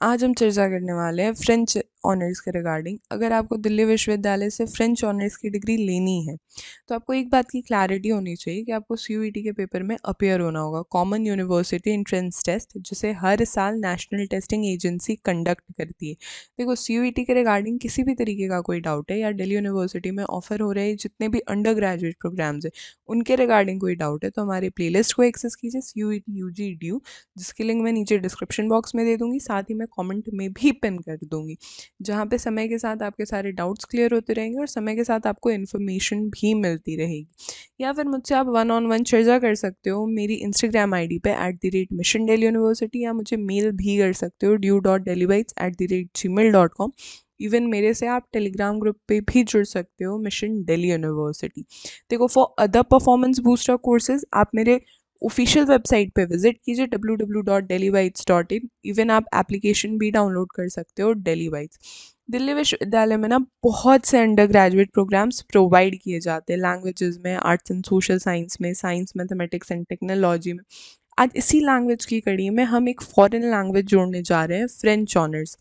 आज हम चर्चा करने वाले हैं फ्रेंच ऑनर्स के रिगार्डिंग। अगर आपको दिल्ली विश्वविद्यालय से फ्रेंच ऑनर्स की डिग्री लेनी है तो आपको एक बात की क्लैरिटी होनी चाहिए कि आपको CUET के पेपर में अपीयर होना होगा, कॉमन यूनिवर्सिटी एंट्रेंस टेस्ट, जिसे हर साल नेशनल टेस्टिंग एजेंसी कंडक्ट करती है। देखो, CUET के रिगार्डिंग किसी भी तरीके का कोई डाउट है या दिल्ली यूनिवर्सिटी में ऑफर हो रहे जितने भी अंडर ग्रेजुएट प्रोग्राम्स हैं उनके रिगार्डिंग कोई डाउट है तो हमारे प्लेलिस्ट को एक्सेस कीजिए, CUET UG DU, जिसकी लिंक मैं नीचे डिस्क्रिप्शन बॉक्स में दे दूंगी, साथ ही मैं कमेंट में भी पिन कर दूंगी, जहाँ पे समय के साथ आपके सारे डाउट्स क्लियर होते रहेंगे और समय के साथ आपको इन्फॉर्मेशन भी मिलती रहेगी। या फिर मुझसे आप 1-on-1 चर्चा कर सकते हो मेरी इंस्टाग्राम ID पे @Mission Delhi University, या मुझे मेल भी कर सकते हो du.delhibytes@gmail.com। इवन मेरे से आप टेलीग्राम ग्रुप पे भी जुड़ सकते हो, मिशन दिल्ली यूनिवर्सिटी। देखो, for other performance booster courses आप मेरे ऑफिशियल वेबसाइट पे विजिट कीजिए www.delhibytes.in। इवन आप एप्लीकेशन भी डाउनलोड कर सकते हो दिल्ली बाइट्स। दिल्ली विश्वविद्यालय में ना बहुत से अंडर ग्रेजुएट प्रोग्राम्स प्रोवाइड किए जाते हैं, लैंग्वेजेस में, आर्ट्स एंड सोशल साइंस में, साइंस मैथमेटिक्स एंड टेक्नोलॉजी में। आज इसी लैंग्वेज की कड़ी में हम एक फॉरेन लैंग्वेज जोड़ने जा रहे हैं, फ्रेंच ऑनर्स।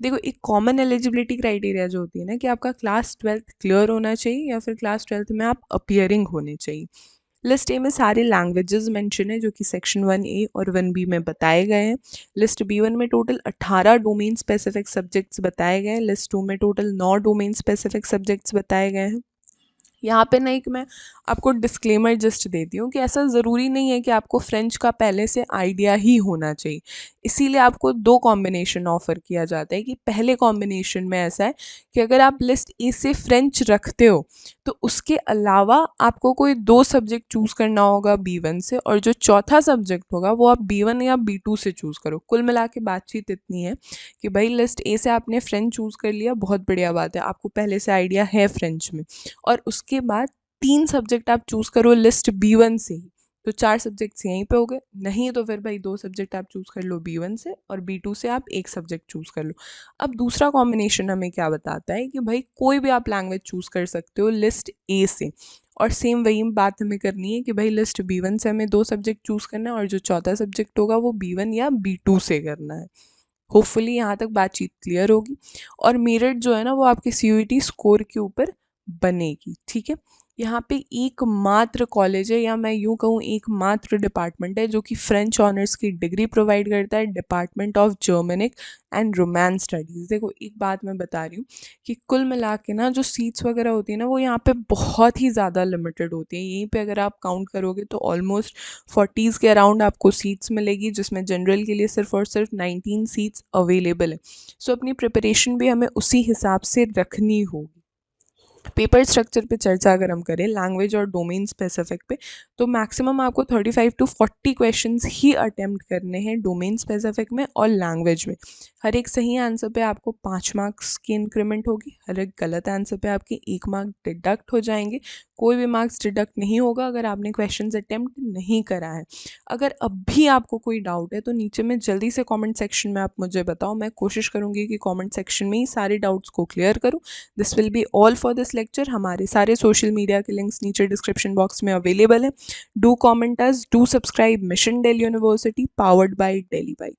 देखो, एक कॉमन एलिजिबिलिटी क्राइटेरिया जो होती है ना कि आपका क्लास 12th क्लियर होना चाहिए या फिर क्लास 12th में आप अपियरिंग होने चाहिए। लिस्ट ए में सारे लैंग्वेजेस मेंशन है जो कि सेक्शन 1A और 1B में बताए गए हैं। लिस्ट B1 में टोटल 18 डोमेन स्पेसिफिक सब्जेक्ट्स बताए गए हैं। लिस्ट 2 में टोटल 9 डोमेन स्पेसिफिक सब्जेक्ट्स बताए गए हैं। यहाँ पे ना एक मैं आपको डिस्क्लेमर जस्ट देती हूँ कि ऐसा ज़रूरी नहीं है कि आपको फ्रेंच का पहले से आइडिया ही होना चाहिए, इसीलिए आपको 2 कॉम्बिनेशन ऑफ़र किया जाता है। कि पहले कॉम्बिनेशन में ऐसा है कि अगर आप लिस्ट ए से फ्रेंच रखते हो तो उसके अलावा आपको कोई 2 सब्जेक्ट चूज़ करना होगा B1 से, और जो चौथा सब्जेक्ट होगा वो आप B1 या B2 से चूज़ करो। कुल मिला के बातचीत इतनी है कि भाई लिस्ट ए से आपने फ्रेंच चूज़ कर लिया, बहुत बढ़िया बात है, आपको पहले से आइडिया है फ्रेंच में, और उसके बाद 3 सब्जेक्ट आप चूज़ करो लिस्ट B1 से ही, तो 4 सब्जेक्ट्स यहीं पे हो गए। नहीं तो फिर भाई 2 सब्जेक्ट आप चूज़ कर लो B1 से, और B2 से आप 1 सब्जेक्ट चूज़ कर लो। अब दूसरा कॉम्बिनेशन हमें क्या बताता है कि भाई कोई भी आप लैंग्वेज चूज़ कर सकते हो लिस्ट ए से, और सेम वही बात हमें करनी है कि भाई लिस्ट B1 से हमें 2 सब्जेक्ट चूज़ करना है, और जो चौथा सब्जेक्ट होगा वो B1 या B2 से करना है। होपफुली यहाँ तक बातचीत क्लियर होगी। और मेरिट जो है ना वो आपके CUET स्कोर के ऊपर बनेगी, ठीक है। यहाँ पे एकमात्र कॉलेज है, या मैं यूँ कहूँ एकमात्र डिपार्टमेंट है जो कि फ्रेंच ऑनर्स की डिग्री प्रोवाइड करता है, department of Germanic and romance studies. देखो, एक बात मैं बता रही हूँ कि कुल मिला के ना जो सीट्स वगैरह होती है ना वो यहाँ पे बहुत ही ज़्यादा लिमिटेड होती है। यहीं पे अगर आप काउंट करोगे तो ऑलमोस्ट 40s के अराउंड आपको सीट्स मिलेगी, जिसमें जनरल के लिए सिर्फ और सिर्फ 19 सीट्स अवेलेबल है। सो अपनी प्रिपरेशन भी हमें उसी हिसाब से रखनी होगी। पेपर स्ट्रक्चर पे चर्चा अगर हम करें लैंग्वेज और डोमेन स्पेसिफिक पे, तो मैक्सिमम आपको 35 to 40 क्वेश्चंस ही अटेम्प्ट करने हैं डोमेन स्पेसिफिक में और लैंग्वेज में। हर एक सही आंसर पे आपको 5 मार्क्स की इंक्रीमेंट होगी, हर एक गलत आंसर पे आपके 1 मार्क डिडक्ट हो जाएंगे। कोई भी मार्क्स डिडक्ट नहीं होगा अगर आपने क्वेश्चंस अटेम्प्ट नहीं करा है। अगर अब भी आपको कोई डाउट है तो नीचे में जल्दी से कमेंट सेक्शन में आप मुझे बताओ, मैं कोशिश करूँगी कि कमेंट सेक्शन में ही सारे डाउट्स को क्लियर करूँ। This will be all for this lecture. हमारे सारे सोशल मीडिया के लिंक्स नीचे डिस्क्रिप्शन बॉक्स में अवेलेबल है। Do comment us, do subscribe mission Delhi university, powered by Delhi bytes.